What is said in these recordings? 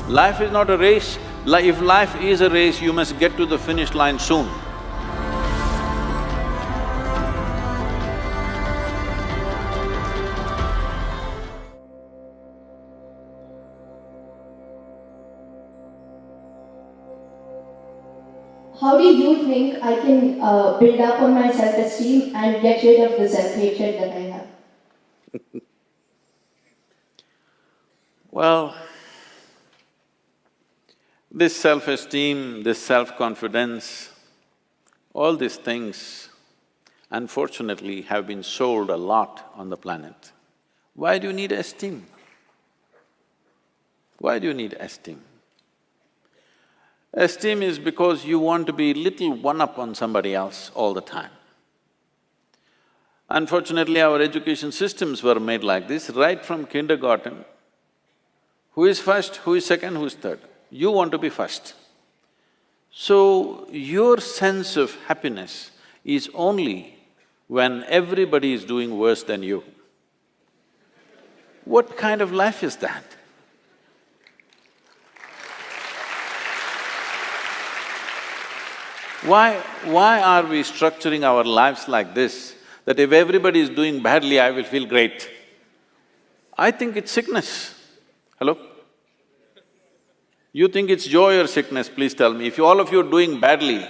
Life is not a race. If life is a race, you must get to the finish line soon. How do you think I can build up on my self-esteem and get rid of the self-hatred that I have? Well, this self-esteem, this self-confidence, all these things unfortunately have been sold a lot on the planet. Why do you need esteem? Why do you need esteem? Esteem is because you want to be little one-up on somebody else all the time. Unfortunately, our education systems were made like this, right from kindergarten. Who is first, who is second, who is third? You want to be first. So, your sense of happiness is only when everybody is doing worse than you. What kind of life is that? Why are we structuring our lives like this, that if everybody is doing badly, I will feel great? I think it's sickness. Hello? You think it's joy or sickness, please tell me. If all of you are doing badly,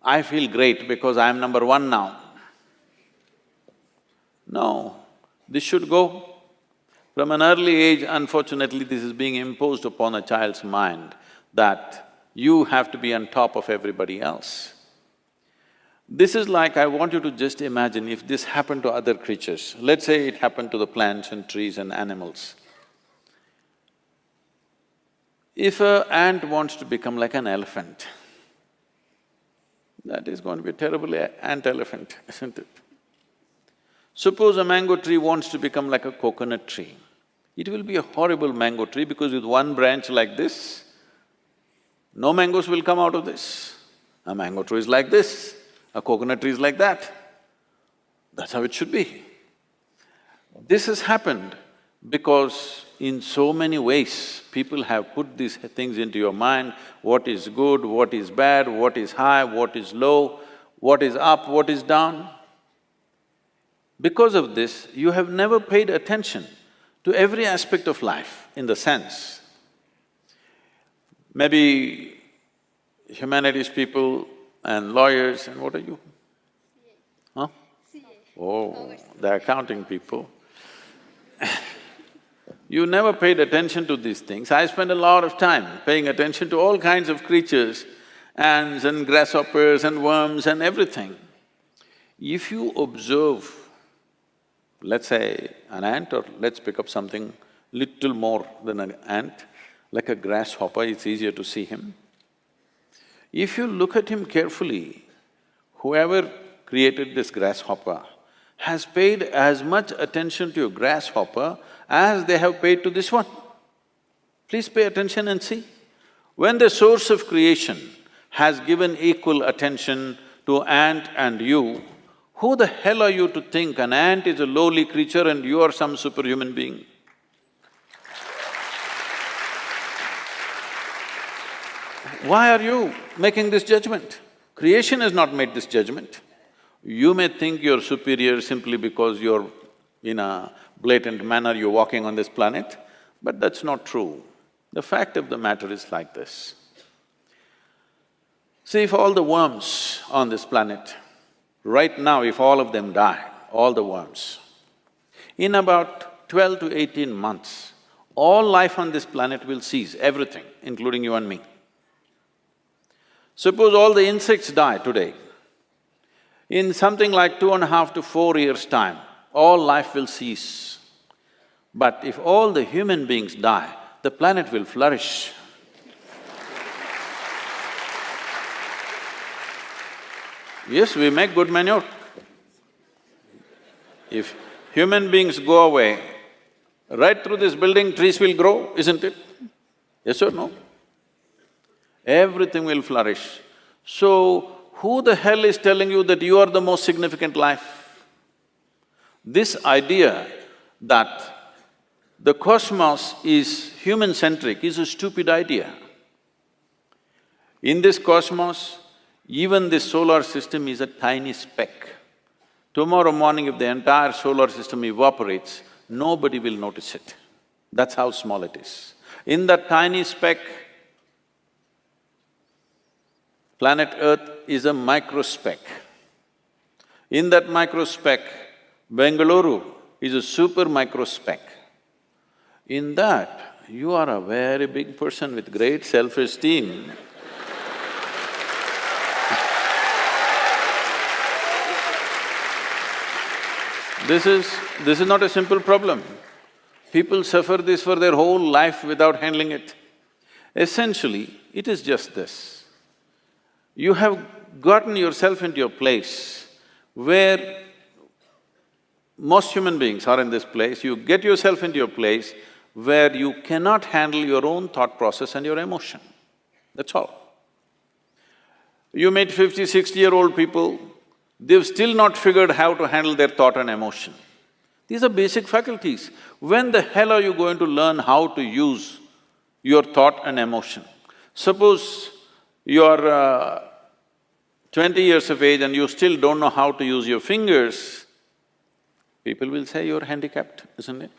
I feel great because I am number one now. No, this should go. From an early age, unfortunately, this is being imposed upon a child's mind that you have to be on top of everybody else. This is like, I want you to just imagine if this happened to other creatures. Let's say it happened to the plants and trees and animals. If an ant wants to become like an elephant, that is going to be a terrible ant-elephant, isn't it? Suppose a mango tree wants to become like a coconut tree. It will be a horrible mango tree because with one branch like this, no mangoes will come out of this. A mango tree is like this, a coconut tree is like that. That's how it should be. This has happened because in so many ways, people have put these things into your mind, what is good, what is bad, what is high, what is low, what is up, what is down. Because of this, you have never paid attention to every aspect of life in the sense. Maybe humanities people and lawyers and what are you? Huh? Oh, the accounting people. You never paid attention to these things. I spend a lot of time paying attention to all kinds of creatures, ants and grasshoppers and worms and everything. If you observe, let's say an ant, or let's pick up something little more than an ant, like a grasshopper, it's easier to see him. If you look at him carefully, whoever created this grasshopper has paid as much attention to a grasshopper as they have paid to this one. Please pay attention and see. When the source of creation has given equal attention to ant and you, who the hell are you to think an ant is a lowly creature and you are some superhuman being? Why are you making this judgment? Creation has not made this judgment. You may think you're superior simply because you're in a blatant manner, you're walking on this planet, but that's not true. The fact of the matter is like this. See, if all the worms on this planet, right now if all of them die, all the worms, in about 12 to 18 months, all life on this planet will cease, everything, including you and me. Suppose all the insects die today, in something like 2.5 to 4 years' time, all life will cease. But if all the human beings die, the planet will flourish. Yes, we make good manure. If human beings go away, right through this building trees will grow, isn't it? Yes or no? Everything will flourish. So, who the hell is telling you that you are the most significant life? This idea that the cosmos is human-centric is a stupid idea. In this cosmos, even this solar system is a tiny speck. Tomorrow morning if the entire solar system evaporates, nobody will notice it. That's how small it is. In that tiny speck, planet Earth is a microspeck. In that microspeck, Bengaluru is a super microspeck. In that, you are a very big person with great self-esteem. This is not a simple problem. People suffer this for their whole life without handling it. Essentially, it is just this. You have gotten yourself into a place where most human beings are in this place, you get yourself into a place where you cannot handle your own thought process and your emotion. That's all. You meet 50, 60-year-old people, they've still not figured how to handle their thought and emotion. These are basic faculties. When the hell are you going to learn how to use your thought and emotion? Suppose you're 20 years of age and you still don't know how to use your fingers, people will say you're handicapped, isn't it?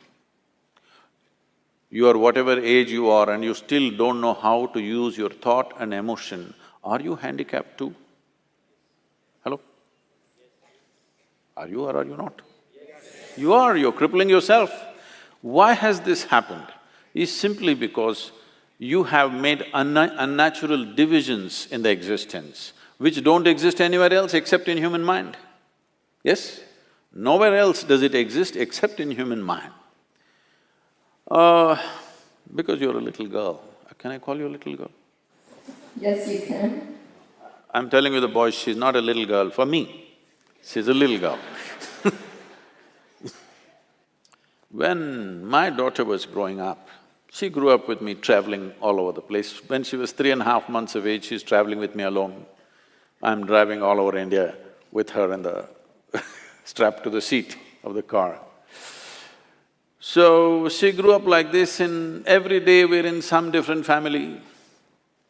You are whatever age you are and you still don't know how to use your thought and emotion, are you handicapped too? Hello? Are you or are you not? You are, you're crippling yourself. Why has this happened? Is simply because you have made unnatural divisions in the existence, which don't exist anywhere else except in human mind. Yes? Nowhere else does it exist except in human mind. Because you're a little girl, can I call you a little girl? Yes, you can. I'm telling you the boys, she's not a little girl for me, she's a little girl. When my daughter was growing up, she grew up with me traveling all over the place. When she was 3.5 months of age, she's traveling with me alone. I'm driving all over India with her in the strapped to the seat of the car. So, she grew up like this, and every day we're in some different family.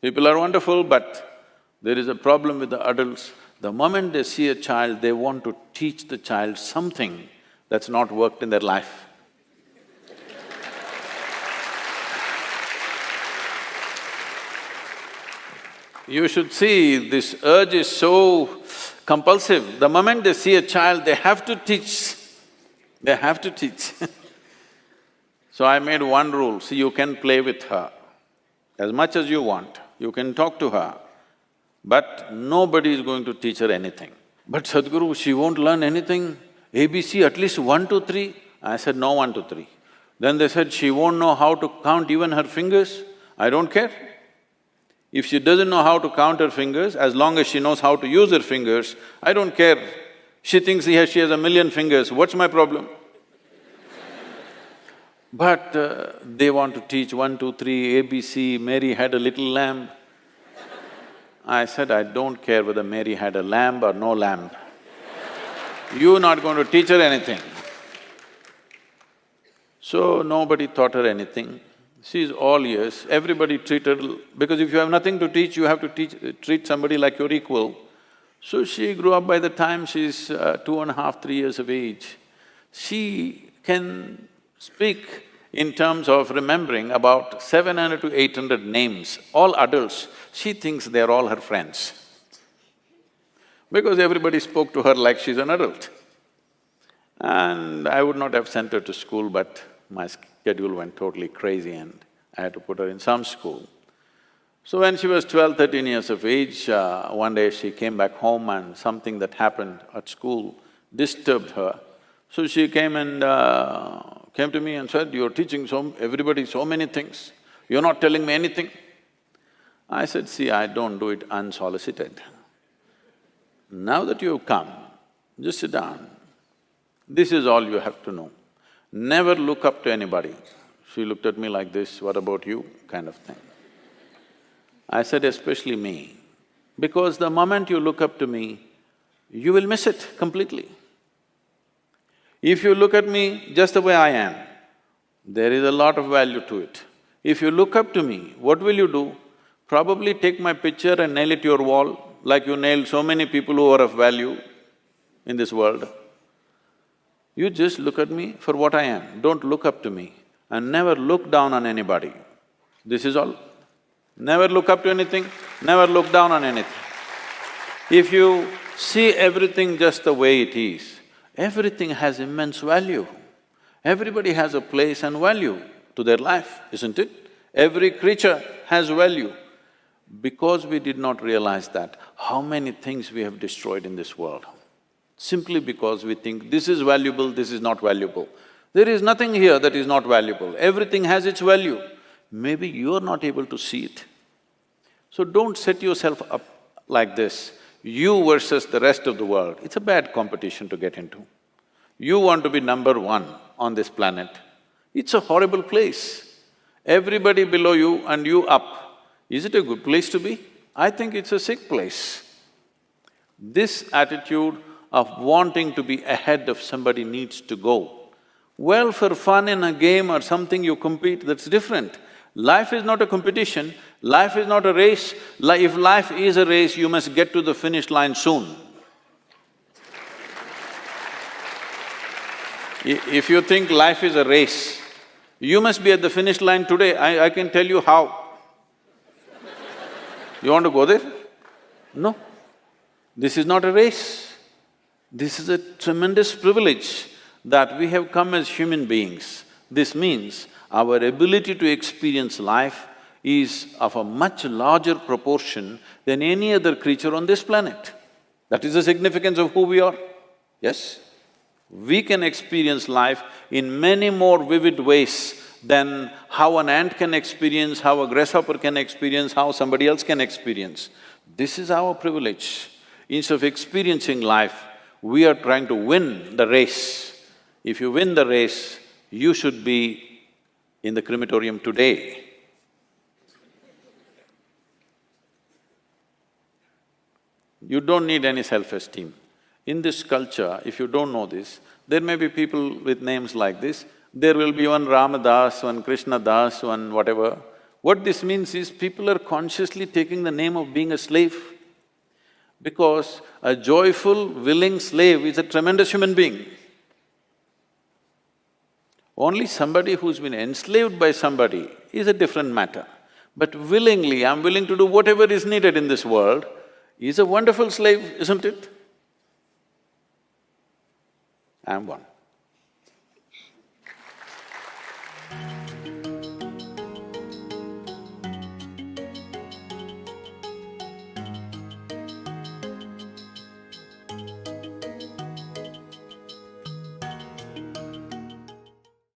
People are wonderful, but there is a problem with the adults. The moment they see a child, they want to teach the child something that's not worked in their life. You should see, this urge is so compulsive. The moment they see a child, they have to teach, they have to teach. So I made one rule, see, you can play with her as much as you want, you can talk to her, but nobody is going to teach her anything. But Sadhguru, she won't learn anything, ABC at least 1, 2, 3. I said, no 1, 2, 3. Then they said, she won't know how to count even her fingers. I don't care. If she doesn't know how to count her fingers, as long as she knows how to use her fingers, I don't care. She thinks she has 1,000,000 fingers, what's my problem? But they want to teach 1, 2, 3, ABC, Mary had a little lamb. I said, I don't care whether Mary had a lamb or no lamb. You're not going to teach her anything. So nobody taught her anything. She's all ears, everybody treated her… because if you have nothing to teach, you have to treat somebody like your equal. So she grew up. By the time she's 2.5, 3 years of age, she can speak in terms of remembering about 700 to 800 names, all adults. She thinks they're all her friends, because everybody spoke to her like she's an adult. And I would not have sent her to school, but my schedule went totally crazy and I had to put her in some school. So when she was 12, 13 years of age, one day she came back home and something that happened at school disturbed her. So she came and came to me and said, you're teaching everybody so many things, you're not telling me anything. I said, see, I don't do it unsolicited. Now that you've come, just sit down. This is all you have to know. Never look up to anybody. She looked at me like this, what about you, kind of thing. I said, especially me, because the moment you look up to me, you will miss it completely. If you look at me just the way I am, There is a lot of value to it. If you look up to me, what will you do? Probably take my picture and nail it to your wall, like you nailed so many people who are of value in this world. You just look at me for what I am, don't look up to me, and never look down on anybody. This is all. Never look up to anything, never look down on anything. If you see everything just the way it is, everything has immense value. Everybody has a place and value to their life, isn't it? Every creature has value. Because we did not realize that, how many things we have destroyed in this world? Simply because we think this is valuable, this is not valuable. There is nothing here that is not valuable, everything has its value. Maybe you are not able to see it. So don't set yourself up like this, you versus the rest of the world. It's a bad competition to get into. You want to be number one on this planet. It's a horrible place. Everybody below you and you up. Is it a good place to be? I think it's a sick place. This attitude of wanting to be ahead of somebody needs to go. Well, for fun in a game or something you compete, that's different. Life is not a competition, life is not a race. If life is a race, you must get to the finish line soon. If you think life is a race, you must be at the finish line today, I can tell you how. You want to go there? No. This is not a race. This is a tremendous privilege that we have come as human beings. This means our ability to experience life is of a much larger proportion than any other creature on this planet. That is the significance of who we are, yes? We can experience life in many more vivid ways than how an ant can experience, how a grasshopper can experience, how somebody else can experience. This is our privilege. Instead of experiencing life, we are trying to win the race. If you win the race, you should be in the crematorium today. You don't need any self-esteem. In this culture, if you don't know this, there may be people with names like this, there will be one Ramadas, one Krishna Das, one whatever. What this means is people are consciously taking the name of being a slave, because a joyful, willing slave is a tremendous human being. Only somebody who's been enslaved by somebody is a different matter. But willingly, I'm willing to do whatever is needed in this world, is a wonderful slave, isn't it? I'm one.